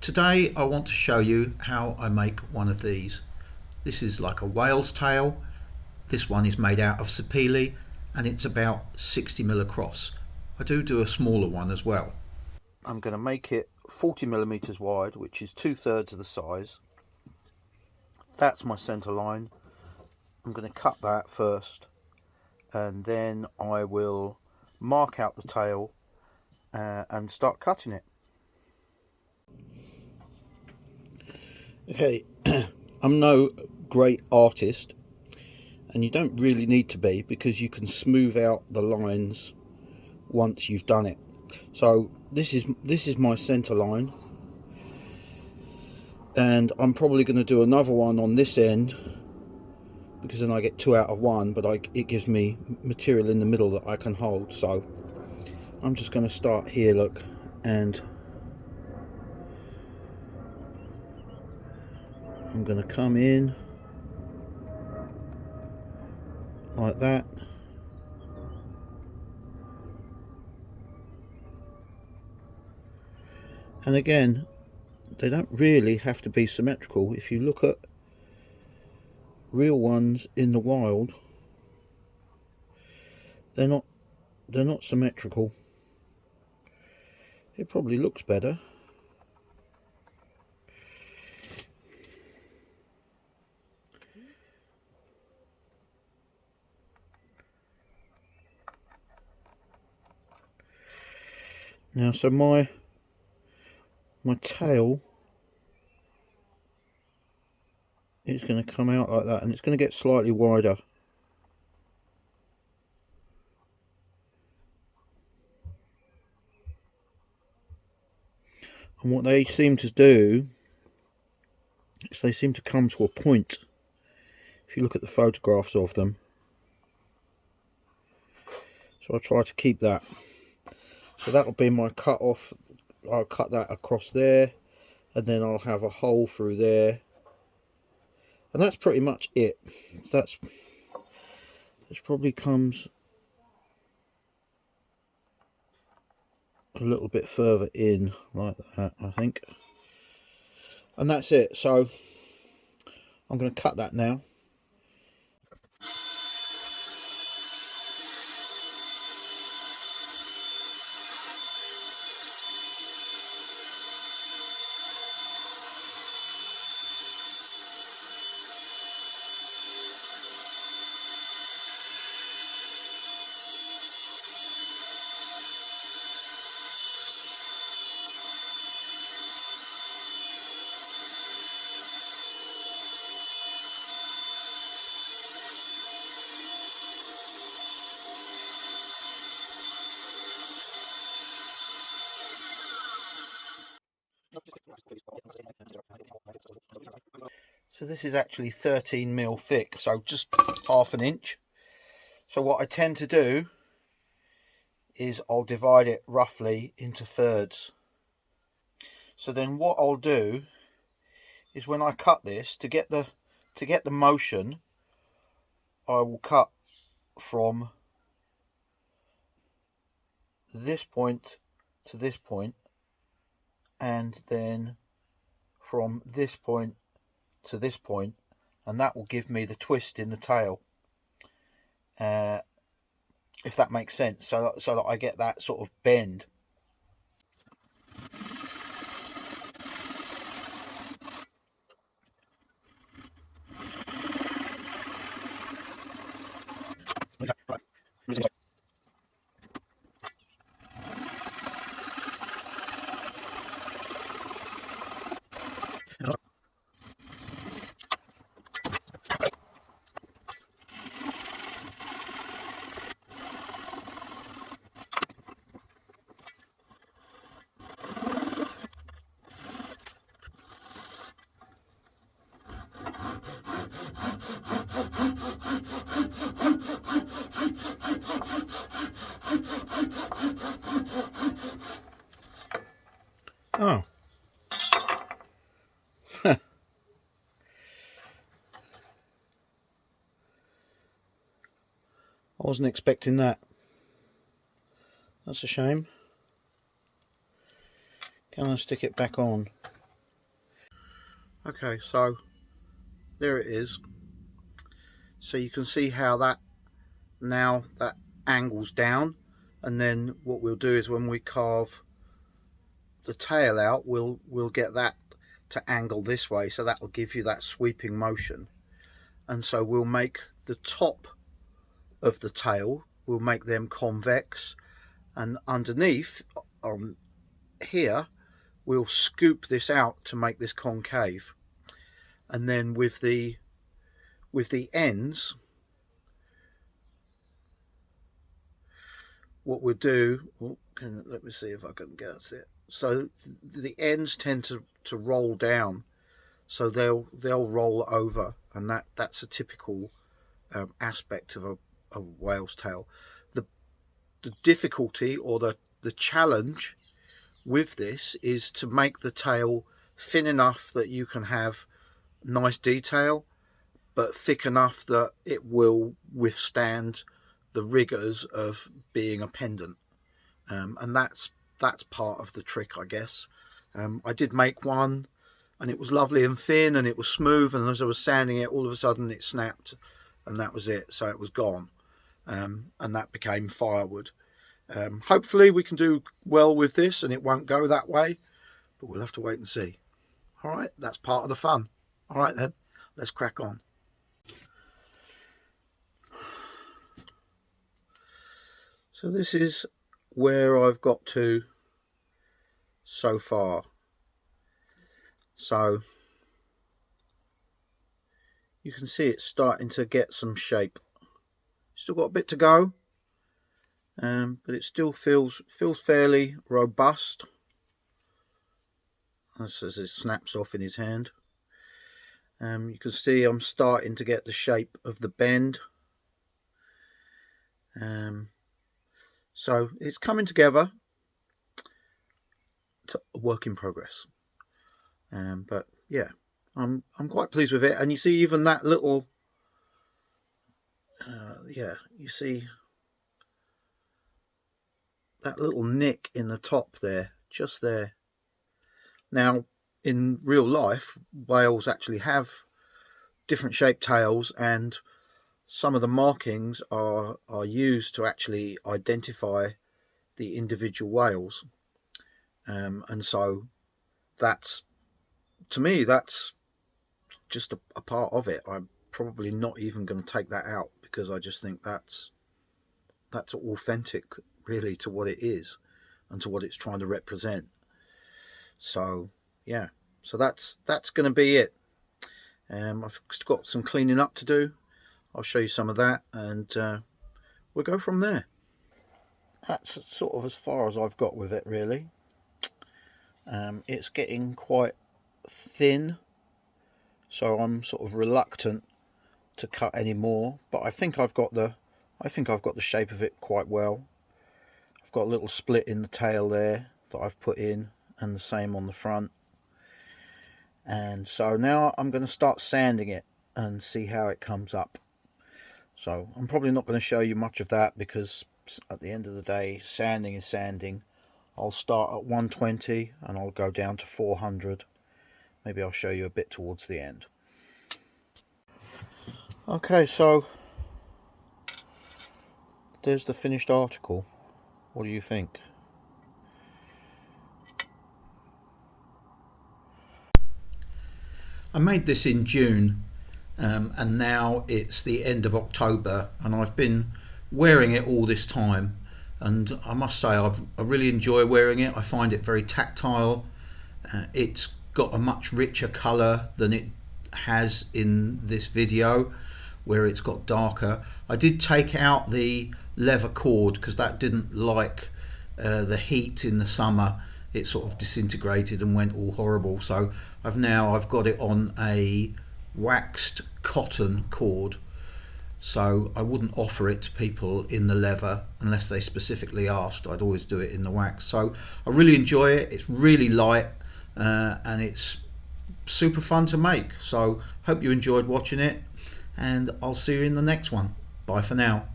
Today I want to show you how I make one of these. This is like a whale's tail. This one is made out of sapele and it's about 60mm across. I do a smaller one as well. I'm going to make it 40mm wide, which is 2/3 of the size. That's my centre line. I'm going to cut that first and then I will mark out the tail and start cutting it. Okay, I'm no great artist, and you don't really need to be, because you can smooth out the lines once you've done it. So this is my center line, and I'm probably going to do another one on this end, because then I get 2 out of 1, but it gives me material in the middle that I can hold. So I'm just going to start here, look, and I'm going to come in like that. And again, they don't really have to be symmetrical. If you look at real ones in the wild, they're not symmetrical. It probably looks better. Now, so my tail is going to come out like that, and it's going to get slightly wider. And what they seem to do is they seem to come to a point. If you look at the photographs of them, so I try to keep that. So that'll be my cut off. I'll cut that across there, and then I'll have a hole through there, and that's pretty much it. This probably comes a little bit further in like that, I think, and that's it. So I'm going to cut that now. So this is actually 13mm thick, so just half an inch. So what I tend to do is I'll divide it roughly into thirds. So then what I'll do is, when I cut this, to get the motion, I will cut from this point to this point, and then from this point to this point, and that will give me the twist in the tail, if that makes sense, so that I get that sort of bend. Oh. I wasn't expecting that. That's a shame. Can I stick it back on? Okay, so there it is. So you can see how that angles down, and then what we'll do is when we carve the tail out, we'll get that to angle this way, so that will give you that sweeping motion. And so we'll make the top of the tail, we'll make them convex, and underneath on here we'll scoop this out to make this concave. And then with the ends, what we'll do, let me see if I can get it. So the ends tend to roll down, so they'll roll over, and that's a typical aspect of a whale's tail. The difficulty, or the challenge with this, is to make the tail thin enough that you can have nice detail, but thick enough that it will withstand the rigors of being a pendant, and that's part of the trick, I guess. I did make one, and it was lovely and thin, and it was smooth, and as I was sanding it, all of a sudden it snapped, and that was it. So it was gone, and that became firewood. Hopefully we can do well with this and it won't go that way, but we'll have to wait and see. All right, that's part of the fun. All right then, let's crack on. So this is where I've got to so far. So you can see it's starting to get some shape. Still got a bit to go, but it still feels fairly robust as it snaps off in his hand. You can see I'm starting to get the shape of the bend. So it's coming together. It's a work in progress. But yeah, I'm quite pleased with it. And you see even that little, you see that little nick in the top there, just there. Now, in real life, whales actually have different shaped tails, and some of the markings are used to actually identify the individual whales. And so that's, to me, that's just a part of it. I'm probably not even going to take that out, because I just think that's authentic, really, to what it is and to what it's trying to represent. So yeah, so that's going to be it. I've got some cleaning up to do. I'll show you some of that, and we'll go from there. That's sort of as far as I've got with it, really. It's getting quite thin, so I'm sort of reluctant to cut any more, but I think I've got the shape of it quite well. I've got a little split in the tail there that I've put in, and the same on the front. And so now I'm going to start sanding it and see how it comes up. So I'm probably not going to show you much of that, because at the end of the day, sanding is sanding. I'll start at 120 and I'll go down to 400. Maybe I'll show you a bit towards the end. Okay, so there's the finished article. What do you think? I made this in June, and now it's the end of October, and I've been wearing it all this time, and I must say I really enjoy wearing it. I find it very tactile. It's got a much richer colour than it has in this video, where it's got darker. I did take out the leather cord because that didn't like the heat in the summer. It sort of disintegrated and went all horrible. So I've got it on a waxed cotton cord. So I wouldn't offer it to people in the leather unless they specifically asked. I'd always do it in the wax. So I really enjoy it. It's really light, and it's super fun to make. So hope you enjoyed watching it, and I'll see you in the next one. Bye for now.